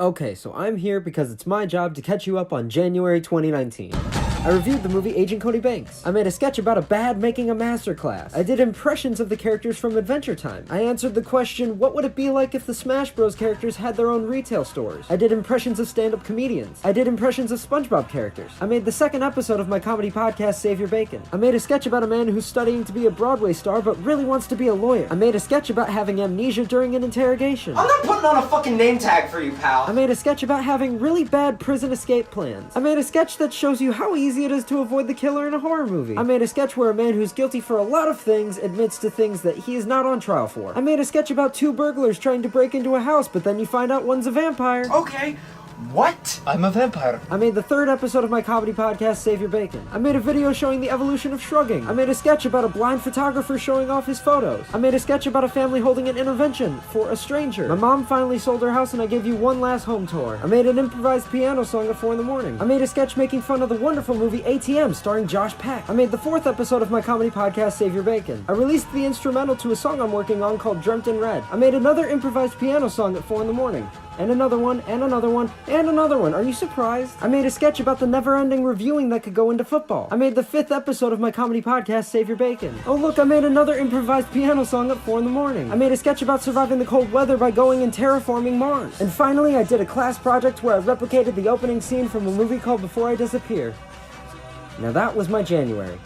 Okay, so I'm here because it's my job to catch you up on January 2019. I reviewed the movie Agent Cody Banks. I made a sketch about a bad making a masterclass. I did impressions of the characters from Adventure Time. I answered the question, what would it be like if the Smash Bros characters had their own retail stores? I did impressions of stand-up comedians. I did impressions of SpongeBob characters. I made the second episode of my comedy podcast, Save Your Bacon. I made a sketch about a man who's studying to be a Broadway star but really wants to be a lawyer. I made a sketch about having amnesia during an interrogation. I'm not putting on a fucking name tag for you, pal. I made a sketch about having really bad prison escape plans. I made a sketch that shows you how easy it is to avoid the killer in a horror movie. I made a sketch where a man who's guilty for a lot of things admits to things that he is not on trial for. I made a sketch about two burglars trying to break into a house, but then you find out one's a vampire. Okay. What? I'm a vampire. I made the third episode of my comedy podcast, Save Your Bacon. I made a video showing the evolution of shrugging. I made a sketch about a blind photographer showing off his photos. I made a sketch about a family holding an intervention for a stranger. My mom finally sold her house and I gave you one last home tour. I made an improvised piano song at 4 in the morning. I made a sketch making fun of the wonderful movie ATM starring Josh Peck. I made the fourth episode of my comedy podcast, Save Your Bacon. I released the instrumental to a song I'm working on called Dreamt in Red. I made another improvised piano song at 4 in the morning. And another one, and another one, and another one. Are you surprised? I made a sketch about the never-ending reviewing that could go into football. I made the fifth episode of my comedy podcast, Save Your Bacon. Oh look, I made another improvised piano song at 4 in the morning. I made a sketch about surviving the cold weather by going and terraforming Mars. And finally, I did a class project where I replicated the opening scene from a movie called Before I Disappear. Now that was my January.